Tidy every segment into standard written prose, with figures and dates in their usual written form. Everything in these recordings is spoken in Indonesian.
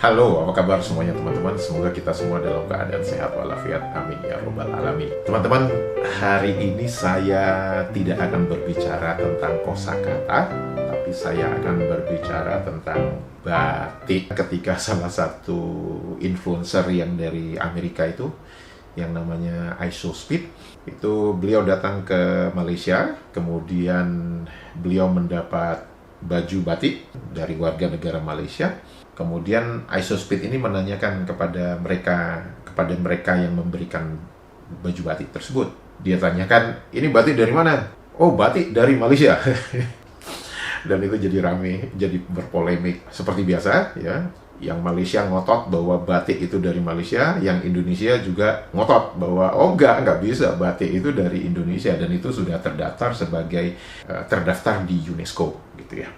Halo, apa kabar semuanya teman-teman? Semoga kita semua dalam keadaan sehat walafiat. Amin ya robbal alamin. Teman-teman, hari ini saya tidak akan berbicara tentang kosakata, tapi saya akan berbicara tentang batik. Ketika salah satu influencer yang dari Amerika itu, yang namanya ISOSpeed, itu beliau datang ke Malaysia, kemudian beliau mendapat baju batik dari warga negara Malaysia. Kemudian ISOSpeed ini menanyakan kepada mereka yang memberikan baju batik tersebut. Dia tanyakan, ini batik dari mana? Oh, batik dari Malaysia. Dan itu jadi rame, jadi berpolemik. Seperti biasa, ya. Yang Malaysia ngotot bahwa batik itu dari Malaysia, yang Indonesia juga ngotot bahwa oh enggak bisa, batik itu dari Indonesia, dan itu sudah terdaftar sebagai terdaftar di UNESCO gitu ya.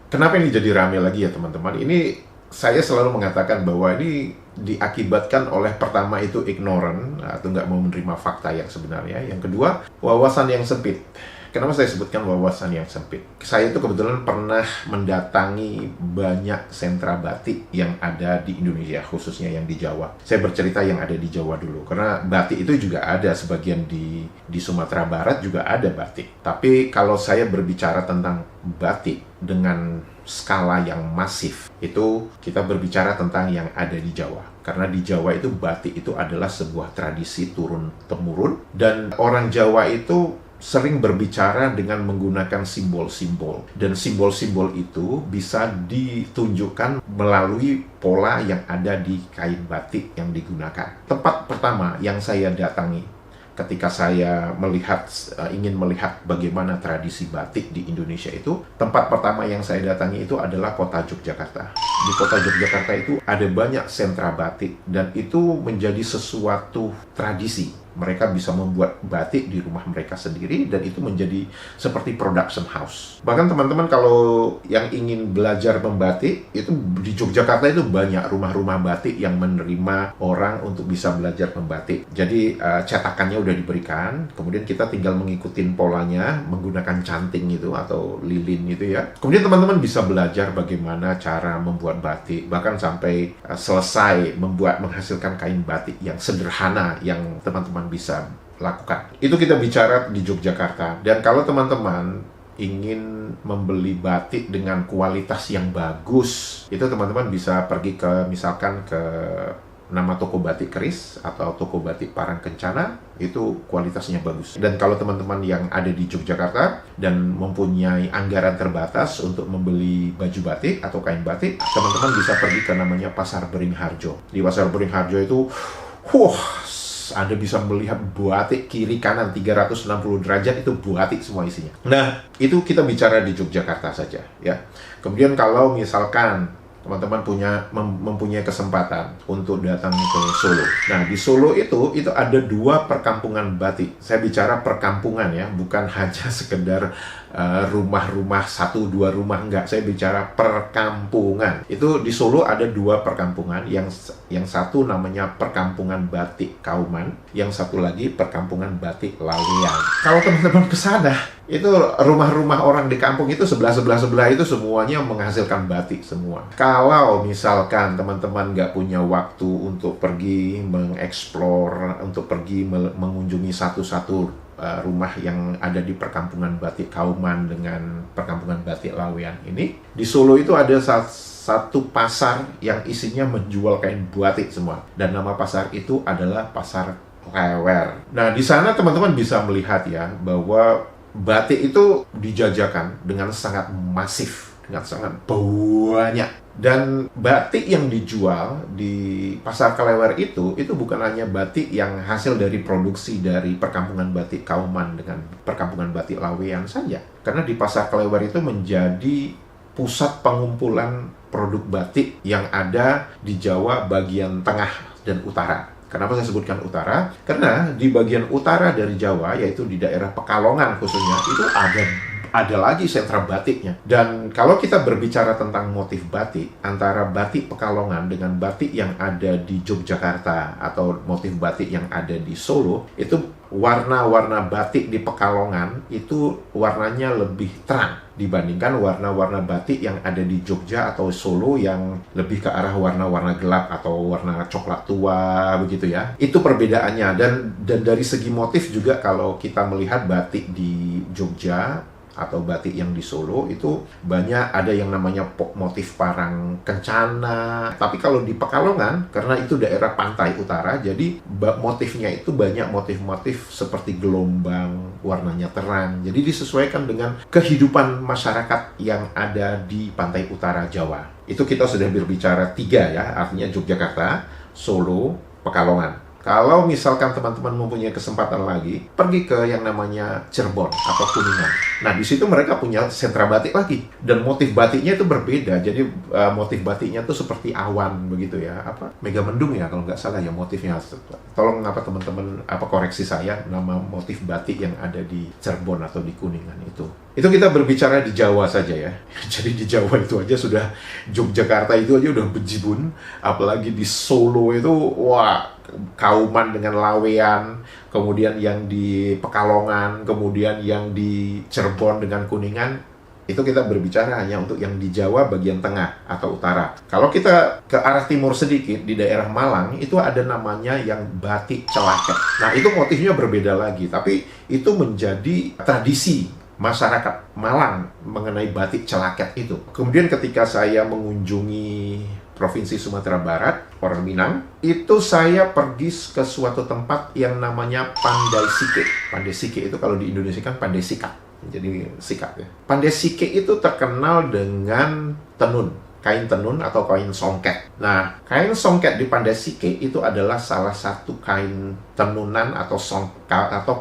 Kenapa ini jadi rame lagi ya teman-teman? Ini saya selalu mengatakan bahwa ini diakibatkan oleh pertama itu ignorant atau nggak mau menerima fakta yang sebenarnya. Yang kedua, wawasan yang sempit. Kenapa saya sebutkan wawasan yang sempit? Saya itu kebetulan pernah mendatangi banyak sentra batik yang ada di Indonesia, khususnya yang di Jawa. Saya bercerita yang ada di Jawa dulu, karena batik itu juga ada sebagian di Sumatera Barat juga ada batik. Tapi kalau saya berbicara tentang batik dengan skala yang masif, itu kita berbicara tentang yang ada di Jawa. Karena di Jawa itu batik itu adalah sebuah tradisi turun-temurun, dan orang Jawa itu sering berbicara dengan menggunakan simbol-simbol. Dan simbol-simbol itu bisa ditunjukkan melalui pola yang ada di kain batik yang digunakan. Tempat pertama yang saya datangi ketika saya ingin melihat bagaimana tradisi batik di Indonesia itu, tempat pertama yang saya datangi itu adalah kota Yogyakarta. Di kota Yogyakarta itu ada banyak sentra batik, dan itu menjadi sesuatu tradisi. Mereka bisa membuat batik di rumah mereka sendiri, dan itu menjadi seperti production house. Bahkan teman-teman kalau yang ingin belajar membatik, itu di Yogyakarta itu banyak rumah-rumah batik yang menerima orang untuk bisa belajar membatik. Jadi cetakannya udah diberikan, kemudian kita tinggal mengikuti polanya menggunakan canting itu atau lilin gitu ya. Kemudian teman-teman bisa belajar bagaimana cara membuat batik, bahkan sampai selesai menghasilkan kain batik yang sederhana yang teman-teman bisa lakukan. Itu kita bicara di Yogyakarta. Dan kalau teman-teman ingin membeli batik dengan kualitas yang bagus, itu teman-teman bisa pergi misalkan ke nama toko batik Keris atau toko batik Parang Kencana, itu kualitasnya bagus. Dan kalau teman-teman yang ada di Yogyakarta dan mempunyai anggaran terbatas untuk membeli baju batik atau kain batik, teman-teman bisa pergi ke namanya Pasar Beringharjo. Di Pasar Beringharjo itu, Anda bisa melihat batik kiri kanan 360 derajat, itu batik semua isinya. Nah, itu kita bicara di Yogyakarta saja ya. Kemudian kalau misalkan teman-teman mempunyai kesempatan untuk datang ke Solo. Nah, di Solo itu ada 2 perkampungan batik. Saya bicara perkampungan ya, bukan hanya sekedar rumah-rumah 1-2 rumah, enggak. Saya bicara perkampungan. Itu di Solo ada 2 perkampungan, yang satu namanya Perkampungan Batik Kauman, yang satu lagi Perkampungan Batik Laweyan. Kalau teman-teman ke sana, itu rumah-rumah orang di kampung itu sebelah itu semuanya menghasilkan batik semua. Kalau misalkan teman-teman nggak punya waktu untuk pergi mengeksplor, untuk pergi mengunjungi satu-satu rumah yang ada di Perkampungan Batik Kauman dengan Perkampungan Batik Laweyan ini, di Solo itu ada satu pasar yang isinya menjual kain batik semua. Dan nama pasar itu adalah Pasar Klewer. Nah, di sana teman-teman bisa melihat ya bahwa batik itu dijajakan dengan sangat masif, dengan sangat banyak. Dan batik yang dijual di Pasar Klewer itu bukan hanya batik yang hasil dari produksi dari Perkampungan Batik Kauman dengan Perkampungan Batik Laweyan saja. Karena di Pasar Klewer itu menjadi pusat pengumpulan produk batik yang ada di Jawa bagian tengah dan utara. Kenapa saya sebutkan utara? Karena di bagian utara dari Jawa, yaitu di daerah Pekalongan khususnya, itu ada lagi sentra batiknya. Dan kalau kita berbicara tentang motif batik, antara batik Pekalongan dengan batik yang ada di Yogyakarta atau motif batik yang ada di Solo, itu warna-warna batik di Pekalongan itu warnanya lebih terang. dibandingkan warna-warna batik yang ada di Jogja atau Solo yang lebih ke arah warna-warna gelap atau warna coklat tua begitu ya. Itu perbedaannya, dan dari segi motif juga kalau kita melihat batik di Jogja atau batik yang di Solo itu banyak ada yang namanya motif parang kencana. Tapi kalau di Pekalongan, karena itu daerah pantai utara, jadi motifnya itu banyak motif-motif seperti gelombang, warnanya terang. Jadi disesuaikan dengan kehidupan masyarakat yang ada di pantai utara Jawa. Itu kita sudah berbicara 3 ya, artinya Yogyakarta, Solo, Pekalongan. Kalau misalkan teman-teman mempunyai kesempatan lagi, pergi ke yang namanya Cirebon atau Kuningan. Nah, di situ mereka punya sentra batik lagi. Dan motif batiknya itu berbeda. Jadi, motif batiknya itu seperti awan, begitu ya. Mega mendung ya, kalau nggak salah ya motifnya. Tolong teman-teman koreksi saya, nama motif batik yang ada di Cirebon atau di Kuningan itu. Itu kita berbicara di Jawa saja ya. Jadi di Jawa itu aja sudah, Yogyakarta itu aja udah bejibun. Apalagi di Solo itu, wah, Kauman dengan Lawean, kemudian yang di Pekalongan, kemudian yang di Cirebon dengan Kuningan. Itu kita berbicara hanya untuk yang di Jawa bagian tengah atau utara. Kalau kita ke arah timur sedikit, di daerah Malang, itu ada namanya yang batik Celaket. Nah, itu motifnya berbeda lagi, tapi itu menjadi tradisi masyarakat Malang mengenai batik Celaket itu. Kemudian ketika saya mengunjungi Provinsi Sumatera Barat, orang Minang, itu saya pergi ke suatu tempat yang namanya Pandai Sike. Pandai Sike itu kalau di Indonesia kan Pandai Sikat, jadi sikat ya. Pandai Sike itu terkenal dengan tenun, kain tenun atau kain songket. Nah, kain songket di Pandai Sike itu adalah salah satu kain tenunan atau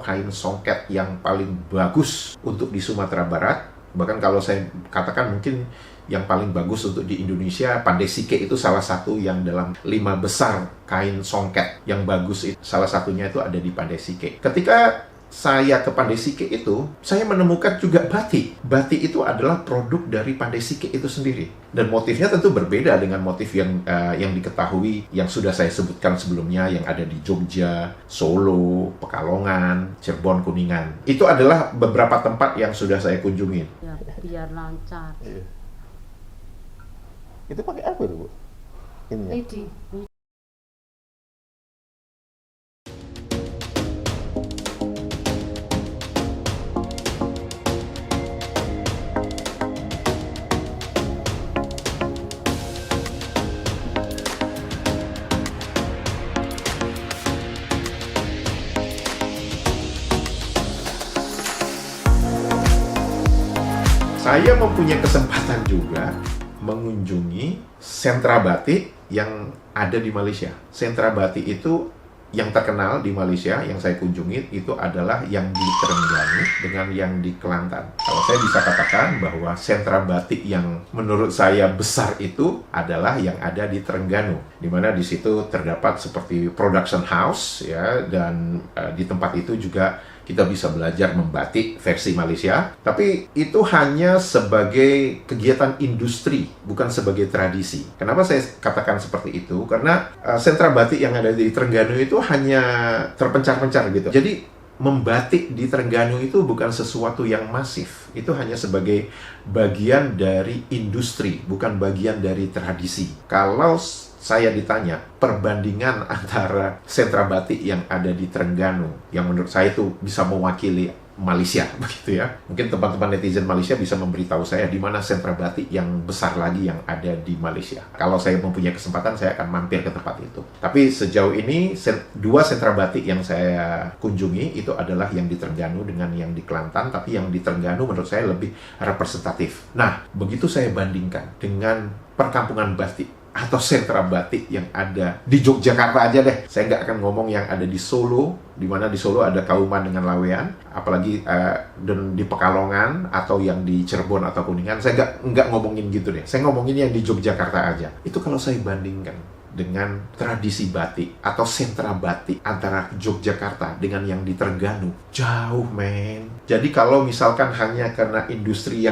kain songket yang paling bagus untuk di Sumatera Barat. Bahkan kalau saya katakan mungkin yang paling bagus untuk di Indonesia, Pandai Sike itu salah satu yang dalam 5 besar kain songket yang bagus. Salah satunya itu ada di Pandai Sike. Ketika saya ke Pandai Sike itu, saya menemukan juga batik. Batik itu adalah produk dari Pandai Sike itu sendiri. Dan motifnya tentu berbeda dengan motif yang diketahui, yang sudah saya sebutkan sebelumnya, yang ada di Jogja, Solo, Pekalongan, Cirebon, Kuningan. Itu adalah beberapa tempat yang sudah saya kunjungi. Ya, biar lancar. Itu pakai apa tuh, Bu? Lidi. Saya mempunyai kesempatan juga mengunjungi sentra batik yang ada di Malaysia. Sentra batik itu yang terkenal di Malaysia yang saya kunjungi itu adalah yang di Terengganu dengan yang di Kelantan. Kalau saya bisa katakan bahwa sentra batik yang menurut saya besar itu adalah yang ada di Terengganu, di mana di situ terdapat seperti production house ya, dan di tempat itu juga kita bisa belajar membatik versi Malaysia, tapi itu hanya sebagai kegiatan industri, bukan sebagai tradisi. Kenapa saya katakan seperti itu? Karena sentra batik yang ada di Terengganu itu hanya terpencar-pencar gitu. Jadi membatik di Terengganu itu bukan sesuatu yang masif. Itu hanya sebagai bagian dari industri, bukan bagian dari tradisi. Kalau saya ditanya perbandingan antara sentra batik yang ada di Terengganu, yang menurut saya itu bisa mewakili Malaysia, begitu ya. Mungkin teman-teman netizen Malaysia bisa memberitahu saya di mana sentra batik yang besar lagi yang ada di Malaysia. Kalau saya mempunyai kesempatan, saya akan mampir ke tempat itu. Tapi sejauh ini, 2 sentra batik yang saya kunjungi itu adalah yang di Terengganu dengan yang di Kelantan, tapi yang di Terengganu menurut saya lebih representatif. Nah, begitu saya bandingkan dengan perkampungan batik atau sentra batik yang ada di Yogyakarta aja deh. Saya nggak akan ngomong yang ada di Solo, di mana di Solo ada Kauman dengan Lawean, apalagi dan di Pekalongan atau yang di Cirebon atau Kuningan. Saya nggak ngomongin gitu deh. Saya ngomongin yang di Yogyakarta aja. Itu kalau saya bandingkan dengan tradisi batik atau sentra batik antara Yogyakarta dengan yang di Terengganu, jauh men. Jadi kalau misalkan hanya karena industri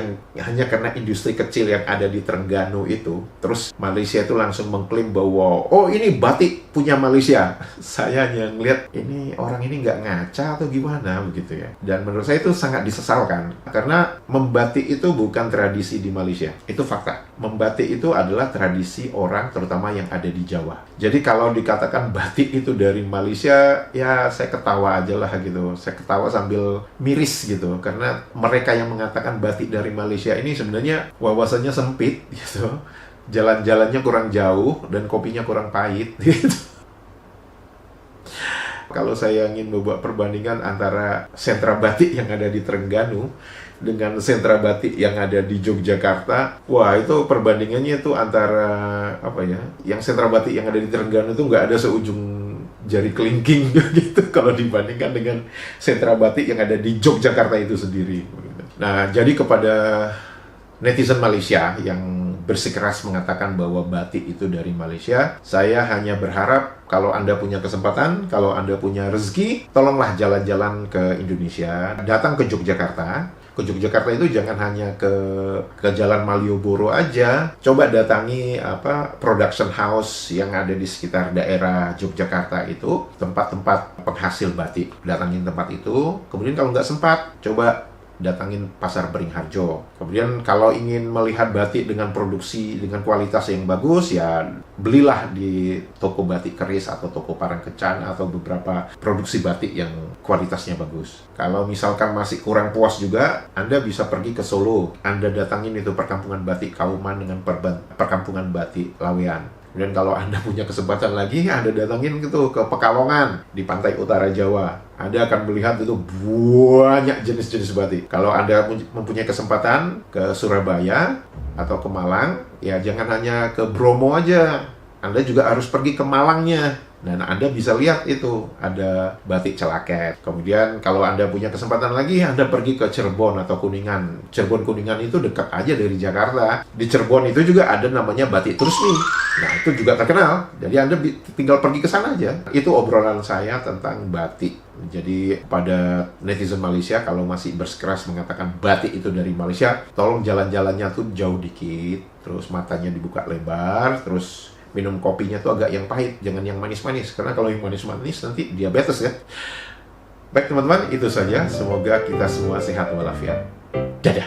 kecil yang ada di Terengganu itu, terus Malaysia itu langsung mengklaim bahwa oh ini batik punya Malaysia, saya hanya ngeliat ini orang ini nggak ngaca atau gimana begitu ya. Dan menurut saya itu sangat disesalkan karena membatik itu bukan tradisi di Malaysia. Itu fakta. Membatik itu adalah tradisi orang terutama yang ada di Jawa. Jadi kalau dikatakan batik itu dari Malaysia, ya saya ketawa aja lah gitu. Saya ketawa sambil miris gitu. Karena mereka yang mengatakan batik dari Malaysia ini sebenarnya wawasannya sempit gitu. Jalan-jalannya kurang jauh dan kopinya kurang pahit gitu. Kalau saya ingin membuat perbandingan antara sentra batik yang ada di Terengganu dengan sentra batik yang ada di Yogyakarta, wah itu perbandingannya itu antara apa ya? Yang sentra batik yang ada di Terengganu itu nggak ada seujung jari kelingking gitu kalau dibandingkan dengan sentra batik yang ada di Yogyakarta itu sendiri. Nah, jadi kepada netizen Malaysia yang bersikeras mengatakan bahwa batik itu dari Malaysia, saya hanya berharap kalau Anda punya kesempatan, kalau Anda punya rezeki, tolonglah jalan-jalan ke Indonesia, datang ke Yogyakarta. Ke Yogyakarta itu jangan hanya ke Jalan Malioboro aja, coba datangi production house yang ada di sekitar daerah Yogyakarta itu, tempat-tempat penghasil batik. Datangin tempat itu, kemudian kalau nggak sempat, coba datangin Pasar Beringharjo. Kemudian kalau ingin melihat batik dengan produksi dengan kualitas yang bagus, ya belilah di toko batik keris atau toko Parangkecan atau beberapa produksi batik yang kualitasnya bagus. Kalau misalkan masih kurang puas juga, Anda bisa pergi ke Solo. Anda datangin itu perkampungan batik Kauman dengan perkampungan batik Lawean. Kemudian kalau Anda punya kesempatan lagi, Anda datangin gitu ke Pekalongan di pantai utara Jawa. Anda akan melihat itu banyak jenis-jenis batik. Kalau Anda mempunyai kesempatan ke Surabaya atau ke Malang, ya jangan hanya ke Bromo aja. Anda juga harus pergi ke Malangnya. Dan Anda bisa lihat itu, ada batik Celaket. Kemudian kalau Anda punya kesempatan lagi, Anda pergi ke Cirebon atau Kuningan. Cirebon Kuningan itu dekat aja dari Jakarta. Di Cirebon itu juga ada namanya batik Trusmi. Nah, itu juga terkenal. Jadi Anda tinggal pergi ke sana aja. Itu obrolan saya tentang batik. Jadi pada netizen Malaysia, kalau masih bersikeras mengatakan batik itu dari Malaysia, tolong jalan-jalannya tuh jauh dikit. Terus matanya dibuka lebar, terus minum kopinya tuh agak yang pahit, jangan yang manis-manis. Karena kalau yang manis-manis nanti diabetes ya. Baik teman-teman, itu saja. Semoga kita semua sehat walafiat. Dadah!